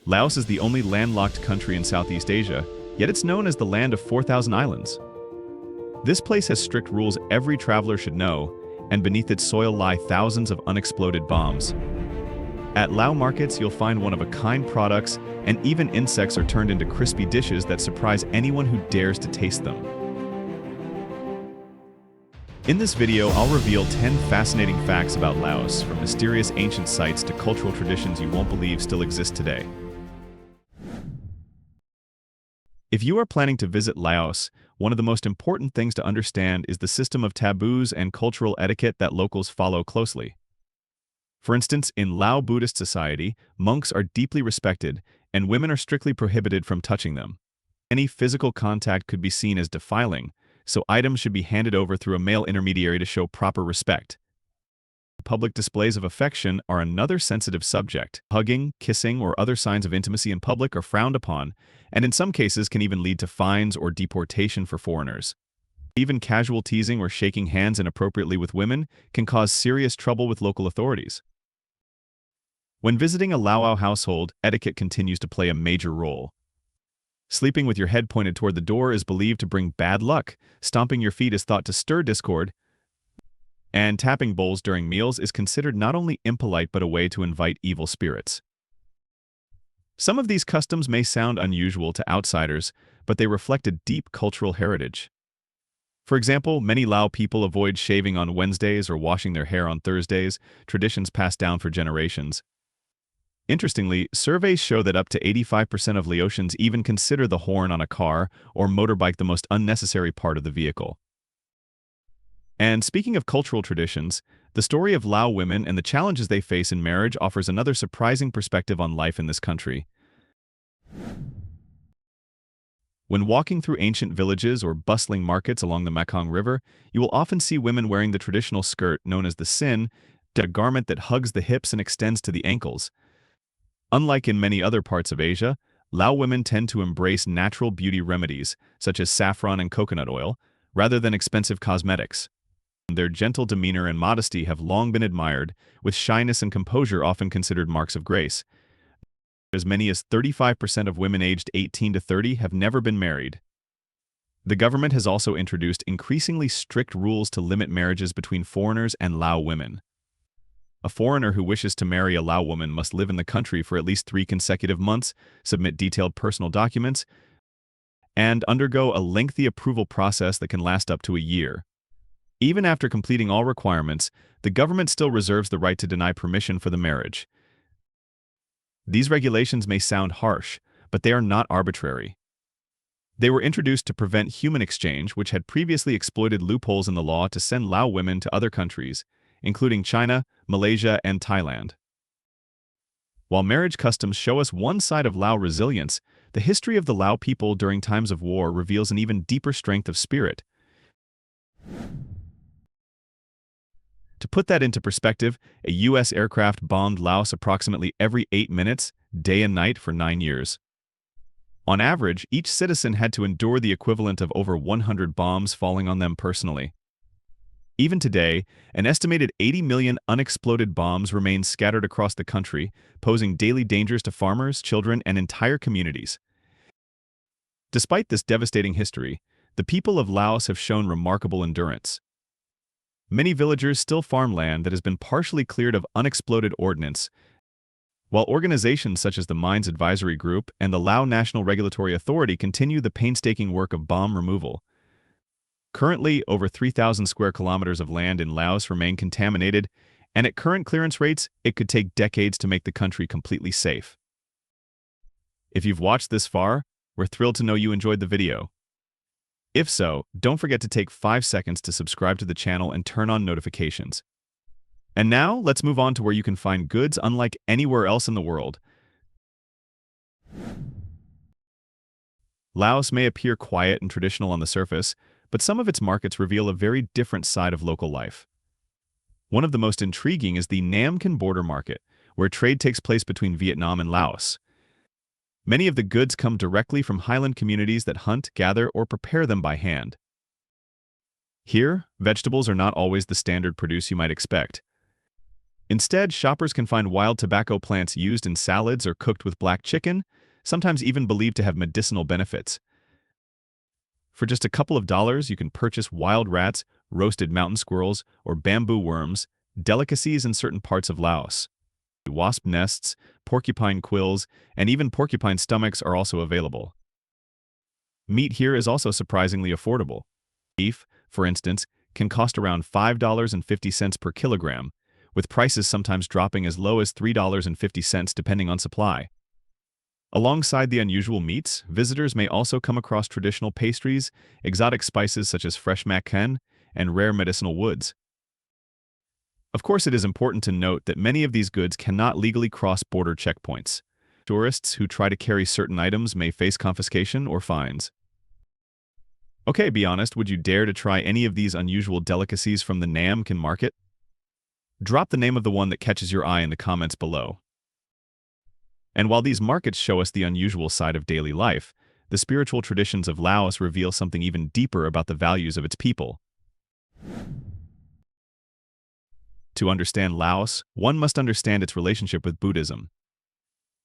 Laos is the only landlocked country in Southeast Asia, yet it's known as the land of 4,000 islands. This place has strict rules every traveler should know, and beneath its soil lie thousands of unexploded bombs. At Lao markets, you'll find one-of-a-kind products, and even insects are turned into crispy dishes that surprise anyone who dares to taste them. In this video, I'll reveal 10 fascinating facts about Laos, from mysterious ancient sites to cultural traditions you won't believe still exist today. If you are planning to visit Laos, one of the most important things to understand is the system of taboos and cultural etiquette that locals follow closely. For instance, in Lao Buddhist society, monks are deeply respected, and women are strictly prohibited from touching them. Any physical contact could be seen as defiling, so items should be handed over through a male intermediary to show proper respect. Public displays of affection are another sensitive subject. Hugging, kissing, or other signs of intimacy in public are frowned upon, and in some cases can even lead to fines or deportation for foreigners. Even casual teasing or shaking hands inappropriately with women can cause serious trouble with local authorities. When visiting a Lao household, etiquette continues to play a major role. Sleeping with your head pointed toward the door is believed to bring bad luck, stomping your feet is thought to stir discord, and tapping bowls during meals is considered not only impolite but a way to invite evil spirits. Some of these customs may sound unusual to outsiders, but they reflect a deep cultural heritage. For example, many Lao people avoid shaving on Wednesdays or washing their hair on Thursdays, traditions passed down for generations. Interestingly, surveys show that up to 85% of Laotians even consider the horn on a car or motorbike the most unnecessary part of the vehicle. And speaking of cultural traditions, the story of Lao women and the challenges they face in marriage offers another surprising perspective on life in this country. When walking through ancient villages or bustling markets along the Mekong River, you will often see women wearing the traditional skirt known as the sin, a garment that hugs the hips and extends to the ankles. Unlike in many other parts of Asia, Lao women tend to embrace natural beauty remedies, such as saffron and coconut oil, rather than expensive cosmetics. Their gentle demeanor and modesty have long been admired, with shyness and composure often considered marks of grace. As many as 35% of women aged 18 to 30 have never been married. The government has also introduced increasingly strict rules to limit marriages between foreigners and Lao women. A foreigner who wishes to marry a Lao woman must live in the country for at least 3 consecutive months, submit detailed personal documents, and undergo a lengthy approval process that can last up to a year. Even after completing all requirements, the government still reserves the right to deny permission for the marriage. These regulations may sound harsh, but they are not arbitrary. They were introduced to prevent human exchange, which had previously exploited loopholes in the law to send Lao women to other countries, including China, Malaysia, and Thailand. While marriage customs show us one side of Lao resilience, the history of the Lao people during times of war reveals an even deeper strength of spirit. To put that into perspective, a U.S. aircraft bombed Laos approximately every 8 minutes, day and night, for 9 years. On average, each citizen had to endure the equivalent of over 100 bombs falling on them personally. Even today, an estimated 80 million unexploded bombs remain scattered across the country, posing daily dangers to farmers, children, and entire communities. Despite this devastating history, the people of Laos have shown remarkable endurance. Many villagers still farm land that has been partially cleared of unexploded ordnance, while organizations such as the Mines Advisory Group and the Lao National Regulatory Authority continue the painstaking work of bomb removal. Currently, over 3,000 square kilometers of land in Laos remain contaminated, and at current clearance rates, it could take decades to make the country completely safe. If you've watched this far, we're thrilled to know you enjoyed the video. If so, don't forget to take 5 seconds to subscribe to the channel and turn on notifications. And now, let's move on to where you can find goods unlike anywhere else in the world. Laos may appear quiet and traditional on the surface, but some of its markets reveal a very different side of local life. One of the most intriguing is the Nam Can border market, where trade takes place between Vietnam and Laos. Many of the goods come directly from highland communities that hunt, gather, or prepare them by hand. Here, vegetables are not always the standard produce you might expect. Instead, shoppers can find wild tobacco plants used in salads or cooked with black chicken, sometimes even believed to have medicinal benefits. For just a couple of dollars, you can purchase wild rats, roasted mountain squirrels, or bamboo worms, delicacies in certain parts of Laos. Wasp nests, porcupine quills, and even porcupine stomachs are also available. Meat here is also surprisingly affordable. Beef, for instance, can cost around $5.50 per kilogram, with prices sometimes dropping as low as $3.50 depending on supply. Alongside the unusual meats, visitors may also come across traditional pastries, exotic spices such as fresh maken, and rare medicinal woods. Of course, it is important to note that many of these goods cannot legally cross border checkpoints. Tourists who try to carry certain items may face confiscation or fines. Okay, be honest, would you dare to try any of these unusual delicacies from the Nam Can market? Drop the name of the one that catches your eye in the comments below. And while these markets show us the unusual side of daily life, the spiritual traditions of Laos reveal something even deeper about the values of its people. To understand Laos, one must understand its relationship with Buddhism.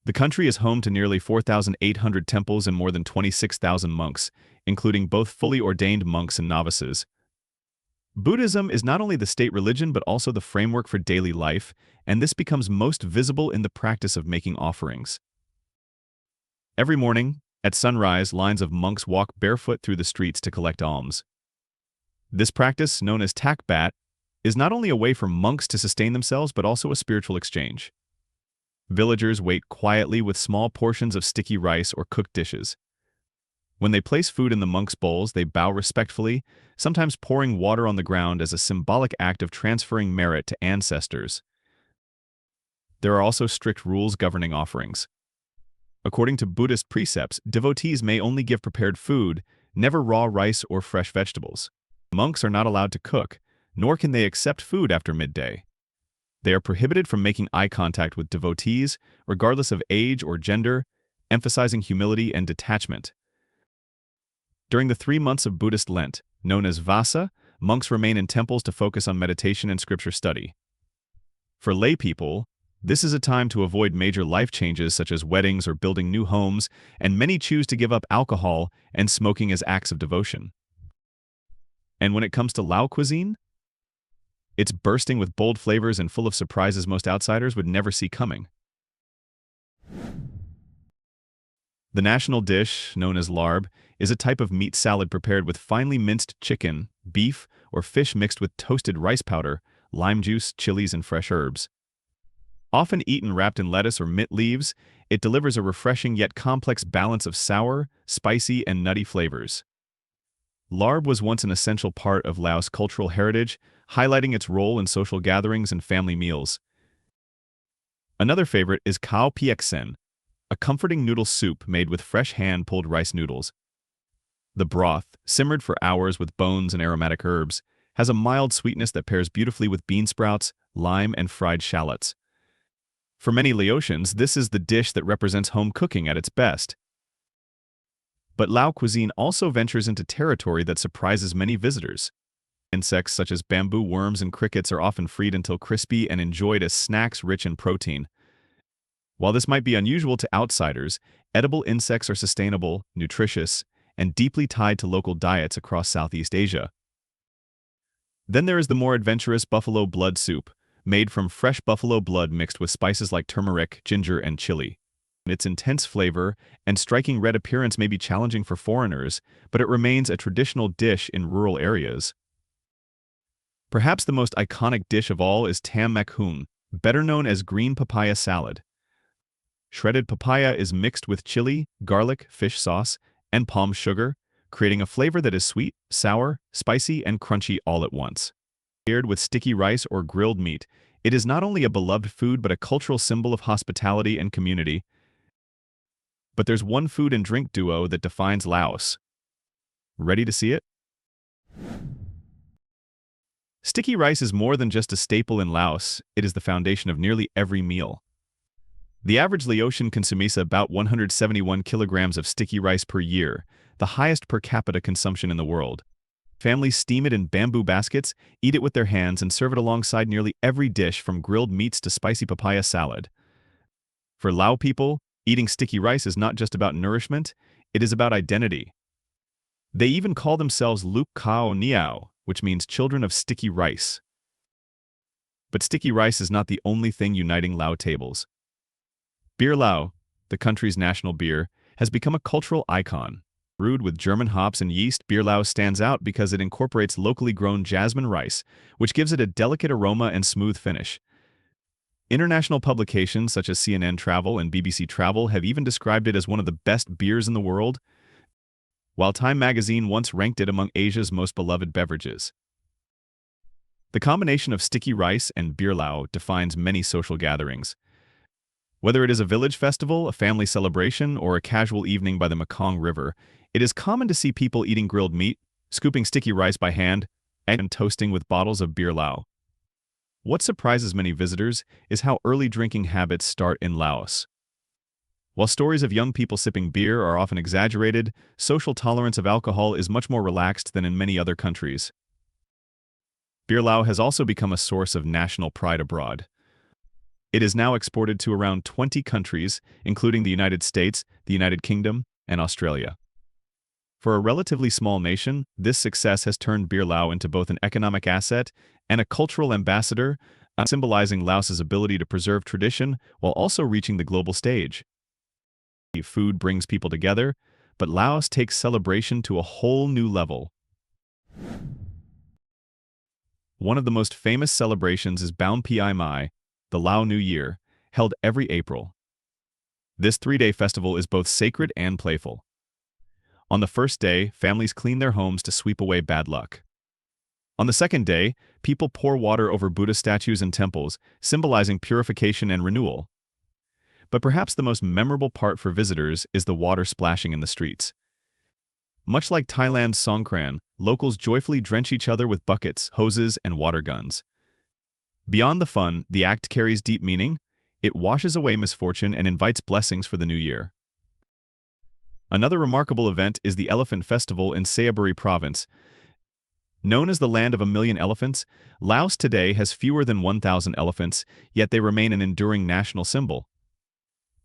The country is home to nearly 4,800 temples and more than 26,000 monks, including both fully ordained monks and novices. Buddhism is not only the state religion but also the framework for daily life, and this becomes most visible in the practice of making offerings. Every morning, at sunrise, lines of monks walk barefoot through the streets to collect alms. This practice, known as takbat, is not only a way for monks to sustain themselves but also a spiritual exchange. Villagers wait quietly with small portions of sticky rice or cooked dishes. When they place food in the monks' bowls, they bow respectfully, sometimes pouring water on the ground as a symbolic act of transferring merit to ancestors. There are also strict rules governing offerings. According to Buddhist precepts, devotees may only give prepared food, never raw rice or fresh vegetables. Monks are not allowed to cook, nor can they accept food after midday. They are prohibited from making eye contact with devotees, regardless of age or gender, emphasizing humility and detachment. During the 3 months of Buddhist Lent, known as Vasa, monks remain in temples to focus on meditation and scripture study. For lay people, this is a time to avoid major life changes such as weddings or building new homes, and many choose to give up alcohol and smoking as acts of devotion. And when it comes to Lao cuisine, it's bursting with bold flavors and full of surprises most outsiders would never see coming. The national dish, known as larb, is a type of meat salad prepared with finely minced chicken, beef, or fish mixed with toasted rice powder, lime juice, chilies, and fresh herbs. Often eaten wrapped in lettuce or mint leaves, it delivers a refreshing yet complex balance of sour, spicy, and nutty flavors. Larb was once an essential part of Laos' cultural heritage, highlighting its role in social gatherings and family meals. Another favorite is khao pieksen, a comforting noodle soup made with fresh hand-pulled rice noodles. The broth, simmered for hours with bones and aromatic herbs, has a mild sweetness that pairs beautifully with bean sprouts, lime, and fried shallots. For many Laotians, this is the dish that represents home cooking at its best. But Lao cuisine also ventures into territory that surprises many visitors. Insects such as bamboo worms and crickets are often freed until crispy and enjoyed as snacks rich in protein. While this might be unusual to outsiders, edible insects are sustainable, nutritious, and deeply tied to local diets across Southeast Asia. Then there is the more adventurous buffalo blood soup, made from fresh buffalo blood mixed with spices like turmeric, ginger, and chili. Its intense flavor and striking red appearance may be challenging for foreigners, but it remains a traditional dish in rural areas. Perhaps the most iconic dish of all is tam mak hung, better known as green papaya salad. Shredded papaya is mixed with chili, garlic, fish sauce, and palm sugar, creating a flavor that is sweet, sour, spicy, and crunchy all at once. Paired with sticky rice or grilled meat, it is not only a beloved food but a cultural symbol of hospitality and community. But there's one food and drink duo that defines Laos. Ready to see it? Sticky rice is more than just a staple in Laos, it is the foundation of nearly every meal. The average Laotian consumes about 171 kilograms of sticky rice per year, the highest per capita consumption in the world. Families steam it in bamboo baskets, eat it with their hands, and serve it alongside nearly every dish from grilled meats to spicy papaya salad. For Lao people, eating sticky rice is not just about nourishment, it is about identity. They even call themselves Luk Kao Niao, which means children of sticky rice. But sticky rice is not the only thing uniting Lao tables. Beer Lao, the country's national beer, has become a cultural icon. Brewed with German hops and yeast, Beer Lao stands out because it incorporates locally grown jasmine rice, which gives it a delicate aroma and smooth finish. International publications such as CNN Travel and BBC Travel have even described it as one of the best beers in the world, while Time magazine once ranked it among Asia's most beloved beverages. The combination of sticky rice and Beer Lao defines many social gatherings. Whether it is a village festival, a family celebration, or a casual evening by the Mekong River, it is common to see people eating grilled meat, scooping sticky rice by hand, and toasting with bottles of Beer Lao. What surprises many visitors is how early drinking habits start in Laos. While stories of young people sipping beer are often exaggerated, social tolerance of alcohol is much more relaxed than in many other countries. Beer Lao has also become a source of national pride abroad. It is now exported to around 20 countries, including the United States, the United Kingdom, and Australia. For a relatively small nation, this success has turned Beer Lao into both an economic asset and a cultural ambassador, symbolizing Laos's ability to preserve tradition while also reaching the global stage. Food brings people together, but Laos takes celebration to a whole new level. One of the most famous celebrations is Baum Pi Mai, the Lao New Year, held every April. This 3-day festival is both sacred and playful. On the first day, families clean their homes to sweep away bad luck. On the second day, people pour water over Buddha statues and temples, symbolizing purification and renewal. But perhaps the most memorable part for visitors is the water splashing in the streets. Much like Thailand's Songkran, locals joyfully drench each other with buckets, hoses, and water guns. Beyond the fun, the act carries deep meaning. It washes away misfortune and invites blessings for the new year. Another remarkable event is the Elephant Festival in Sayaburi Province. Known as the land of a million elephants, Laos today has fewer than 1,000 elephants, yet they remain an enduring national symbol.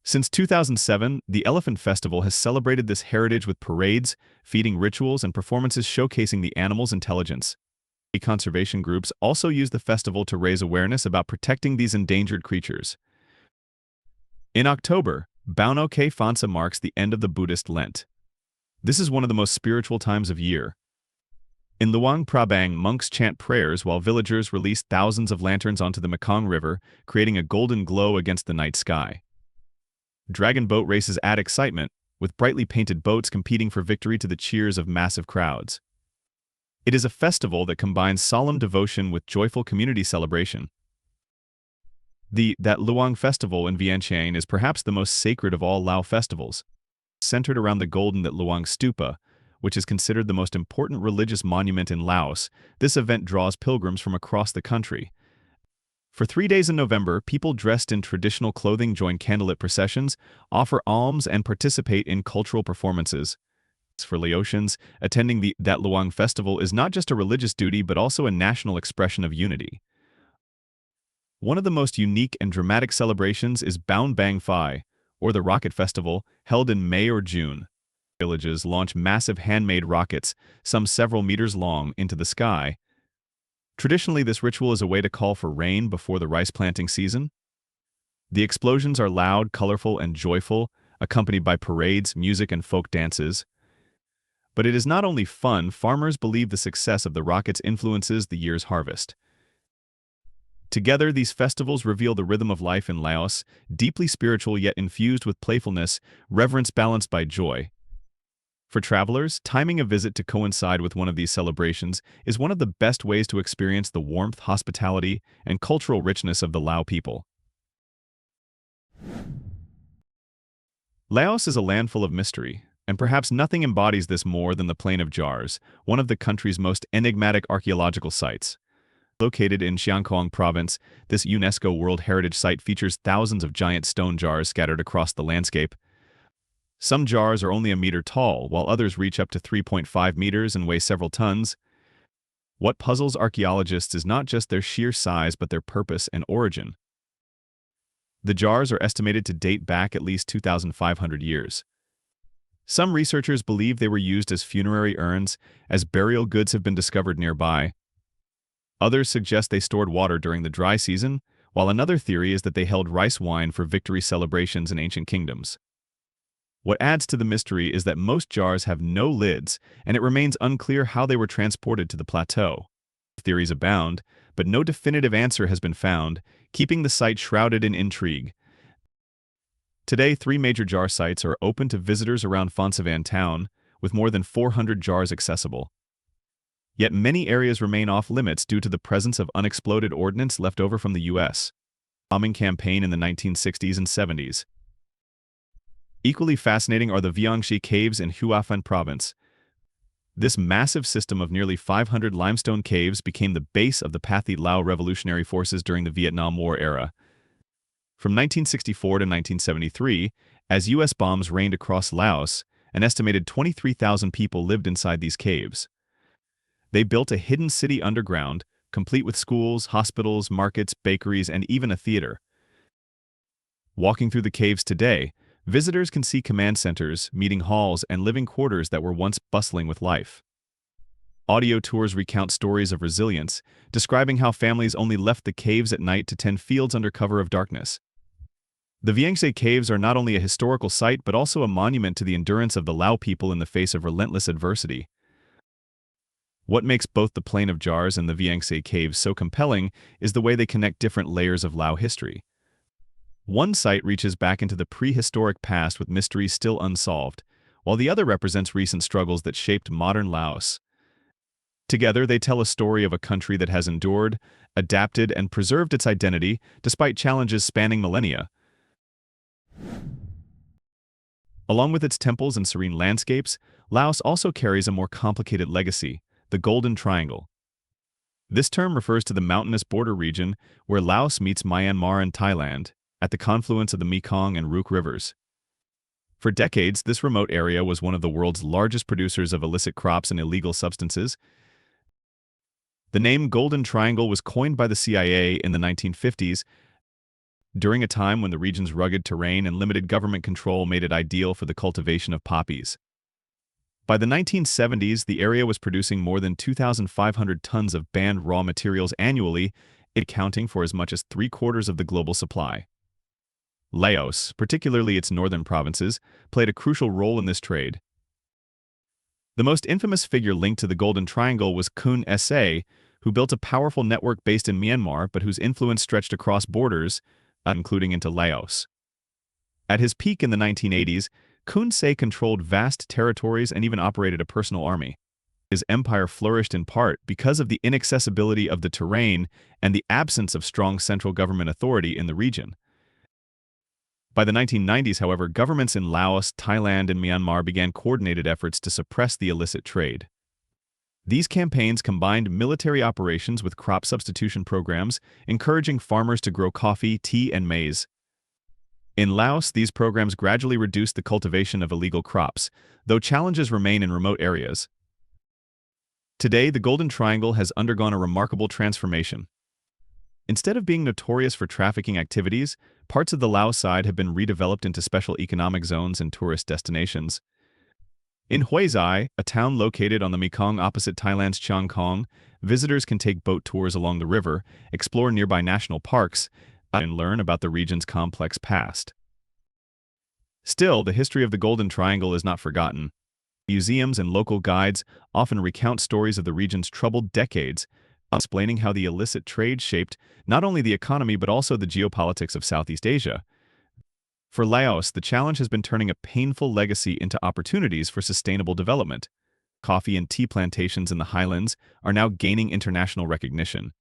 Since 2007, the Elephant Festival has celebrated this heritage with parades, feeding rituals, and performances showcasing the animal's intelligence. Conservation groups also use the festival to raise awareness about protecting these endangered creatures. In October, Bauno Ke Phansa marks the end of the Buddhist Lent. This is one of the most spiritual times of year. In Luang Prabang, monks chant prayers while villagers release thousands of lanterns onto the Mekong River, creating a golden glow against the night sky. Dragon boat races add excitement, with brightly painted boats competing for victory to the cheers of massive crowds. It is a festival that combines solemn devotion with joyful community celebration. That Luang Festival in Viengxay is perhaps the most sacred of all Lao festivals. Centered around the golden That Luang Stupa, which is considered the most important religious monument in Laos, this event draws pilgrims from across the country. For 3 days in November, people dressed in traditional clothing join candlelit processions, offer alms, and participate in cultural performances. For Laotians, attending That Luang Festival is not just a religious duty but also a national expression of unity. One of the most unique and dramatic celebrations is Baun Bang Phai, or the Rocket Festival, held in May or June. Villages launch massive handmade rockets, some several meters long, into the sky. Traditionally, this ritual is a way to call for rain before the rice planting season. The explosions are loud, colorful, and joyful, accompanied by parades, music, and folk dances. But it is not only fun. Farmers believe the success of the rockets influences the year's harvest. Together, these festivals reveal the rhythm of life in Laos, deeply spiritual yet infused with playfulness, reverence balanced by joy. For travelers, timing a visit to coincide with one of these celebrations is one of the best ways to experience the warmth, hospitality, and cultural richness of the Lao people. Laos is a land full of mystery, and perhaps nothing embodies this more than the Plain of Jars, one of the country's most enigmatic archaeological sites. Located in Chiangkhong Province, this UNESCO World Heritage Site features thousands of giant stone jars scattered across the landscape. Some jars are only a meter tall, while others reach up to 3.5 meters and weigh several tons. What puzzles archaeologists is not just their sheer size but their purpose and origin. The jars are estimated to date back at least 2,500 years. Some researchers believe they were used as funerary urns, as burial goods have been discovered nearby. Others suggest they stored water during the dry season, while another theory is that they held rice wine for victory celebrations in ancient kingdoms. What adds to the mystery is that most jars have no lids, and it remains unclear how they were transported to the plateau. Theories abound, but no definitive answer has been found, keeping the site shrouded in intrigue. Today, 3 major jar sites are open to visitors around Viengxay town, with more than 400 jars accessible. Yet many areas remain off-limits due to the presence of unexploded ordnance left over from the U.S. bombing campaign in the 1960s and 70s. Equally fascinating are the Viengxay caves in Hualien province. This massive system of nearly 500 limestone caves became the base of the Pathet Lao revolutionary forces during the Vietnam War era. From 1964 to 1973, as U.S. bombs rained across Laos, an estimated 23,000 people lived inside these caves. They built a hidden city underground, complete with schools, hospitals, markets, bakeries, and even a theater. Walking through the caves today, visitors can see command centers, meeting halls, and living quarters that were once bustling with life. Audio tours recount stories of resilience, describing how families only left the caves at night to tend fields under cover of darkness. The Viengxay caves are not only a historical site but also a monument to the endurance of the Lao people in the face of relentless adversity. What makes both the Plain of Jars and the Viengxay caves so compelling is the way they connect different layers of Lao history. One site reaches back into the prehistoric past with mysteries still unsolved, while the other represents recent struggles that shaped modern Laos. Together, they tell a story of a country that has endured, adapted, and preserved its identity despite challenges spanning millennia. Along with its temples and serene landscapes, Laos also carries a more complicated legacy, the Golden Triangle. This term refers to the mountainous border region where Laos meets Myanmar and Thailand, at the confluence of the Mekong and Rook rivers. For decades, this remote area was one of the world's largest producers of illicit crops and illegal substances. The name Golden Triangle was coined by the CIA in the 1950s, during a time when the region's rugged terrain and limited government control made it ideal for the cultivation of poppies. By the 1970s, the area was producing more than 2,500 tons of banned raw materials annually, accounting for as much as 3/4 of the global supply. Laos, particularly its northern provinces, played a crucial role in this trade. The most infamous figure linked to the Golden Triangle was Kun Sa, who built a powerful network based in Myanmar but whose influence stretched across borders, including into Laos. At his peak in the 1980s, Kun Sa controlled vast territories and even operated a personal army. His empire flourished in part because of the inaccessibility of the terrain and the absence of strong central government authority in the region. By the 1990s, however, governments in Laos, Thailand, and Myanmar began coordinated efforts to suppress the illicit trade. These campaigns combined military operations with crop substitution programs, encouraging farmers to grow coffee, tea, and maize. In Laos, these programs gradually reduced the cultivation of illegal crops, though challenges remain in remote areas. Today, the Golden Triangle has undergone a remarkable transformation. Instead of being notorious for trafficking activities, parts of the Laos side have been redeveloped into special economic zones and tourist destinations. In Viengxay, a town located on the Mekong opposite Thailand's Chiang Khong, visitors can take boat tours along the river, explore nearby national parks, and learn about the region's complex past. Still, the history of the Golden Triangle is not forgotten. Museums and local guides often recount stories of the region's troubled decades, explaining how the illicit trade shaped not only the economy but also the geopolitics of Southeast Asia. For Laos, the challenge has been turning a painful legacy into opportunities for sustainable development. Coffee and tea plantations in the highlands are now gaining international recognition.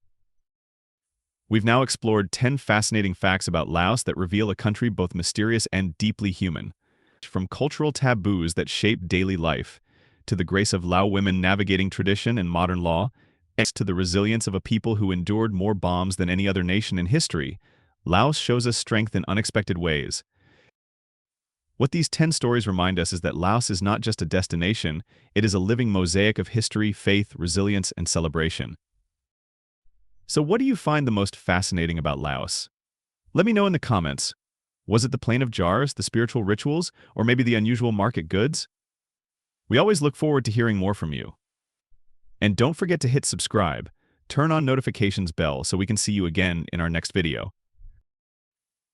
We've now explored 10 fascinating facts about Laos that reveal a country both mysterious and deeply human. From cultural taboos that shape daily life, to the grace of Lao women navigating tradition and modern law, to the resilience of a people who endured more bombs than any other nation in history, Laos shows us strength in unexpected ways. What these 10 stories remind us is that Laos is not just a destination, it is a living mosaic of history, faith, resilience, and celebration. So what do you find the most fascinating about Laos? Let me know in the comments. Was it the plain of jars, the spiritual rituals, or maybe the unusual market goods? We always look forward to hearing more from you. And don't forget to hit subscribe, turn on notifications bell so we can see you again in our next video.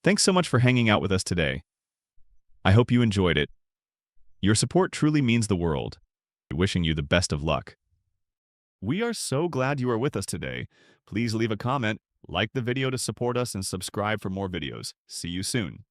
Thanks so much for hanging out with us today. I hope you enjoyed it. Your support truly means the world. Wishing you the best of luck. We are so glad you are with us today. Please leave a comment, like the video to support us, and subscribe for more videos. See you soon.